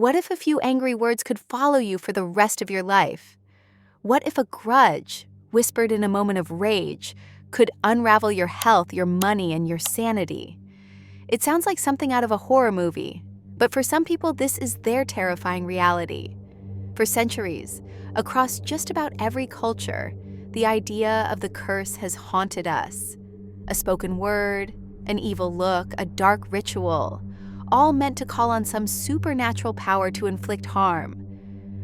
What if a few angry words could follow you for the rest of your life? What if a grudge, whispered in a moment of rage, could unravel your health, your money, and your sanity? It sounds like something out of a horror movie, but for some people, this is their terrifying reality. For centuries, across just about every culture, the idea of the curse has haunted us. A spoken word, an evil look, a dark ritual, all meant to call on some supernatural power to inflict harm.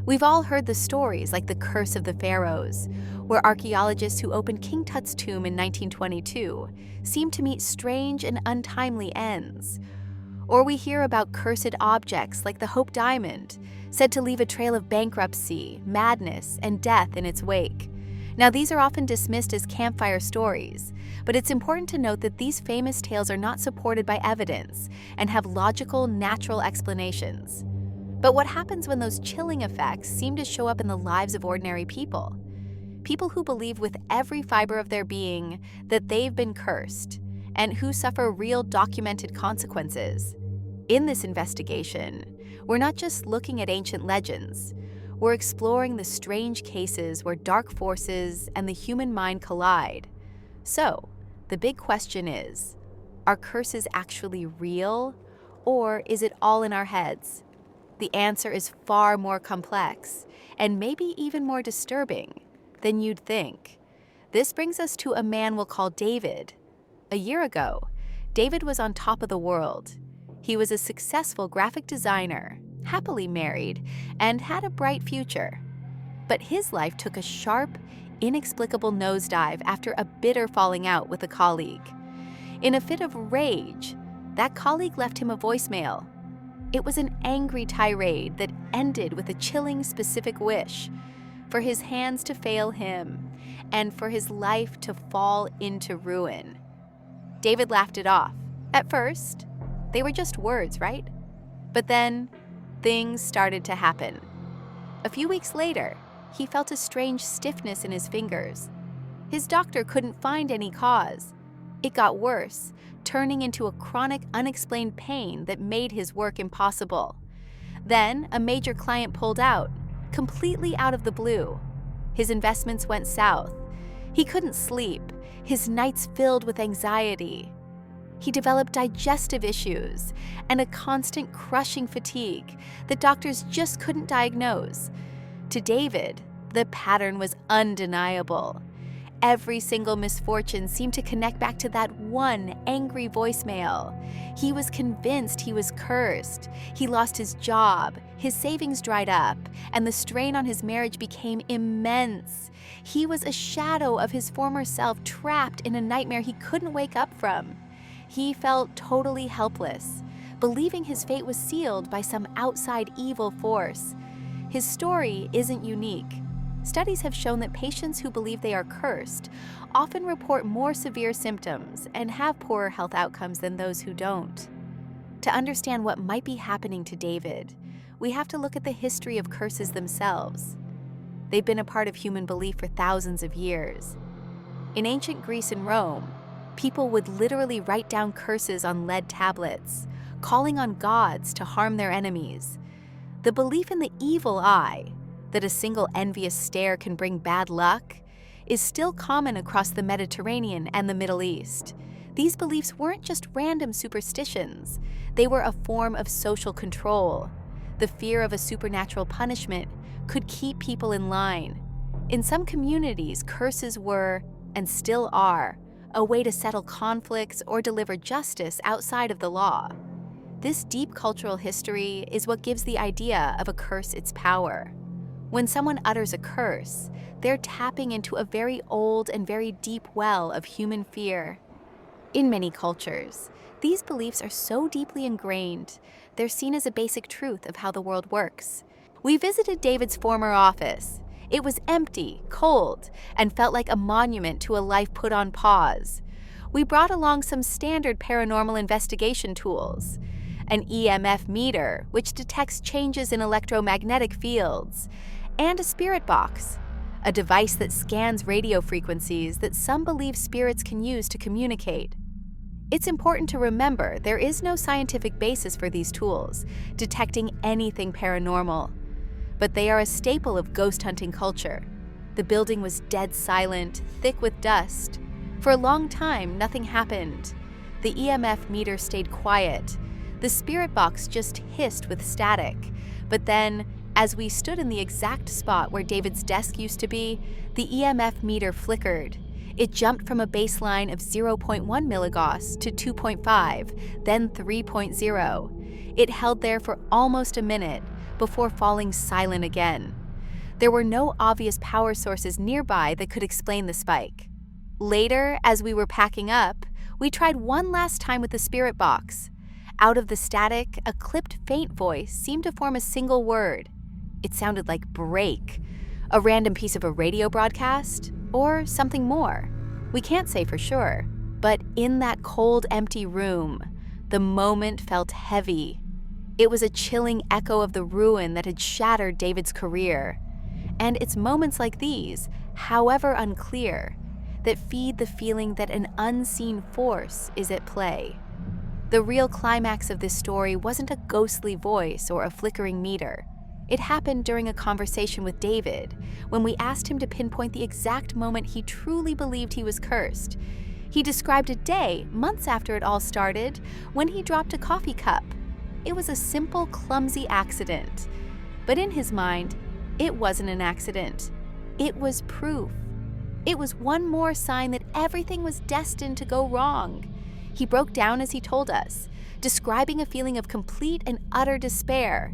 We've all heard the stories like the Curse of the Pharaohs, where archaeologists who opened King Tut's tomb in 1922 seemed to meet strange and untimely ends. Or we hear about cursed objects like the Hope Diamond, said to leave a trail of bankruptcy, madness, and death in its wake. Now, these are often dismissed as campfire stories, but it's important to note that these famous tales are not supported by evidence and have logical, natural explanations. But what happens when those chilling effects seem to show up in the lives of ordinary people? People who believe with every fiber of their being that they've been cursed, and who suffer real documented consequences. In this investigation, we're not just looking at ancient legends. We're exploring the strange cases where dark forces and the human mind collide. So, the big question is, are curses actually real, or is it all in our heads? The answer is far more complex, and maybe even more disturbing than you'd think. This brings us to a man we'll call David. A year ago, David was on top of the world. He was a successful graphic designer, happily married, and had a bright future. But his life took a sharp, inexplicable nosedive after a bitter falling out with a colleague. In a fit of rage, that colleague left him a voicemail. It was an angry tirade that ended with a chilling specific wish for his hands to fail him and for his life to fall into ruin. David laughed it off. At first, they were just words, right? But then, things started to happen. A few weeks later, he felt a strange stiffness in his fingers. His doctor couldn't find any cause. It got worse, turning into a chronic, unexplained pain that made his work impossible. Then, a major client pulled out, completely out of the blue. His investments went south. He couldn't sleep, his nights filled with anxiety. He developed digestive issues and a constant crushing fatigue that doctors just couldn't diagnose. To David, the pattern was undeniable. Every single misfortune seemed to connect back to that one angry voicemail. He was convinced he was cursed. He lost his job, his savings dried up, and the strain on his marriage became immense. He was a shadow of his former self trapped in a nightmare he couldn't wake up from. He felt totally helpless, believing his fate was sealed by some outside evil force. His story isn't unique. Studies have shown that patients who believe they are cursed often report more severe symptoms and have poorer health outcomes than those who don't. To understand what might be happening to David, we have to look at the history of curses themselves. They've been a part of human belief for thousands of years. In ancient Greece and Rome, people would literally write down curses on lead tablets, calling on gods to harm their enemies. The belief in the evil eye, that a single envious stare can bring bad luck, is still common across the Mediterranean and the Middle East. These beliefs weren't just random superstitions. They were a form of social control. The fear of a supernatural punishment could keep people in line. In some communities, curses were, and still are, a way to settle conflicts or deliver justice outside of the law. This deep cultural history is what gives the idea of a curse its power. When someone utters a curse, they're tapping into a very old and very deep well of human fear. In many cultures, these beliefs are so deeply ingrained, they're seen as a basic truth of how the world works. We visited David's former office. It was empty, cold, and felt like a monument to a life put on pause. We brought along some standard paranormal investigation tools, an EMF meter, which detects changes in electromagnetic fields, and a spirit box, a device that scans radio frequencies that some believe spirits can use to communicate. It's important to remember there is no scientific basis for these tools, detecting anything paranormal. But they are a staple of ghost hunting culture. The building was dead silent, thick with dust. For a long time, nothing happened. The EMF meter stayed quiet. The spirit box just hissed with static. But then, as we stood in the exact spot where David's desk used to be, the EMF meter flickered. It jumped from a baseline of 0.1 milligauss to 2.5, then 3.0. It held there for almost a minute before falling silent again. There were no obvious power sources nearby that could explain the spike. Later, as we were packing up, we tried one last time with the spirit box. Out of the static, a clipped faint voice seemed to form a single word. It sounded like break, a random piece of a radio broadcast, or something more. We can't say for sure, but in that cold, empty room, the moment felt heavy. It was a chilling echo of the ruin that had shattered David's career. And it's moments like these, however unclear, that feed the feeling that an unseen force is at play. The real climax of this story wasn't a ghostly voice or a flickering meter. It happened during a conversation with David, when we asked him to pinpoint the exact moment he truly believed he was cursed. He described a day, months after it all started, when he dropped a coffee cup. It was a simple, clumsy accident. But in his mind, it wasn't an accident. It was proof. It was one more sign that everything was destined to go wrong. He broke down as he told us, describing a feeling of complete and utter despair.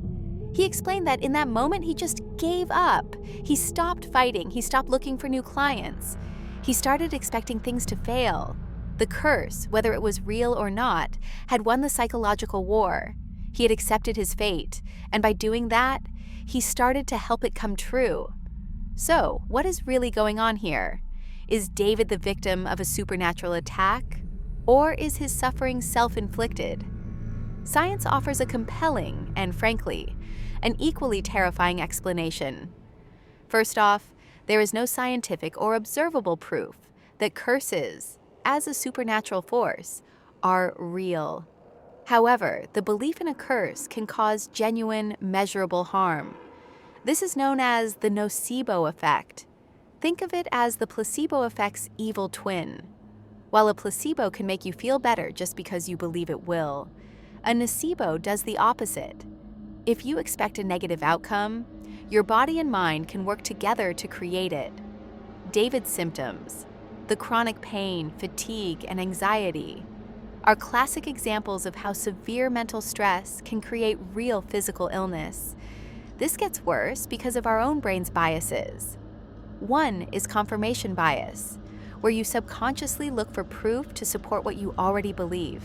He explained that in that moment he just gave up. He stopped fighting. He stopped looking for new clients. He started expecting things to fail. The curse, whether it was real or not, had won the psychological war. He had accepted his fate, and by doing that, he started to help it come true. So, what is really going on here? Is David the victim of a supernatural attack? Or is his suffering self-inflicted? Science offers a compelling and, frankly, an equally terrifying explanation. First off, there is no scientific or observable proof that curses, as a supernatural force, are real. However, the belief in a curse can cause genuine, measurable harm. This is known as the nocebo effect. Think of it as the placebo effect's evil twin. While a placebo can make you feel better just because you believe it will, a nocebo does the opposite. If you expect a negative outcome, your body and mind can work together to create it. David's symptoms, the chronic pain, fatigue, and anxiety, are classic examples of how severe mental stress can create real physical illness. This gets worse because of our own brain's biases. One is confirmation bias, where you subconsciously look for proof to support what you already believe.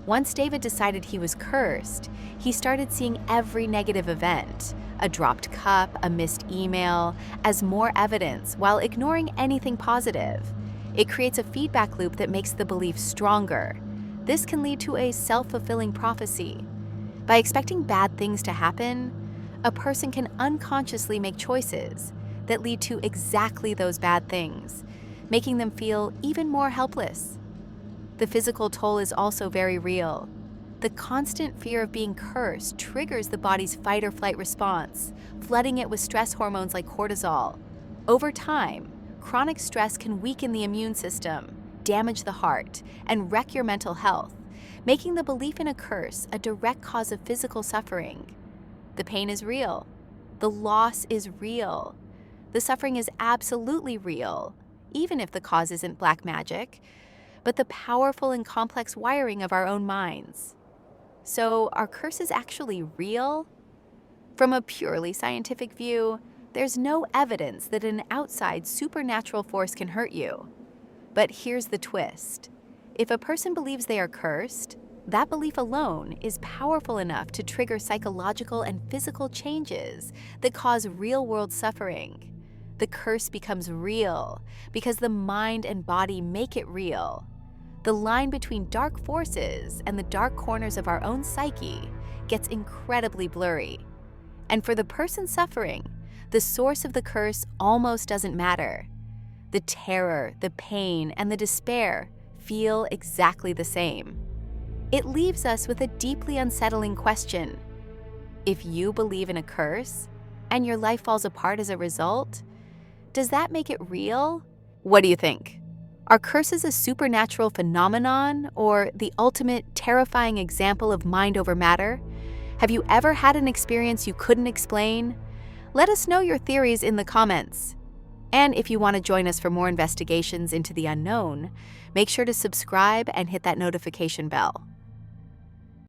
Once David decided he was cursed, he started seeing every negative event, a dropped cup, a missed email, as more evidence while ignoring anything positive. It creates a feedback loop that makes the belief stronger. This can lead to a self-fulfilling prophecy. By expecting bad things to happen, a person can unconsciously make choices that lead to exactly those bad things, making them feel even more helpless. The physical toll is also very real. The constant fear of being cursed triggers the body's fight or flight response, flooding it with stress hormones like cortisol. Over time, chronic stress can weaken the immune system, damage the heart, and wreck your mental health, making the belief in a curse a direct cause of physical suffering. The pain is real. The loss is real. The suffering is absolutely real, even if the cause isn't black magic, but the powerful and complex wiring of our own minds. So, are curses actually real? From a purely scientific view, there's no evidence that an outside supernatural force can hurt you. But here's the twist. If a person believes they are cursed, that belief alone is powerful enough to trigger psychological and physical changes that cause real-world suffering. The curse becomes real because the mind and body make it real. The line between dark forces and the dark corners of our own psyche gets incredibly blurry. And for the person suffering, the source of the curse almost doesn't matter. The terror, the pain, and the despair feel exactly the same. It leaves us with a deeply unsettling question. If you believe in a curse, and your life falls apart as a result, does that make it real? What do you think? Are curses a supernatural phenomenon or the ultimate terrifying example of mind over matter? Have you ever had an experience you couldn't explain? Let us know your theories in the comments. And if you want to join us for more investigations into the unknown, make sure to subscribe and hit that notification bell.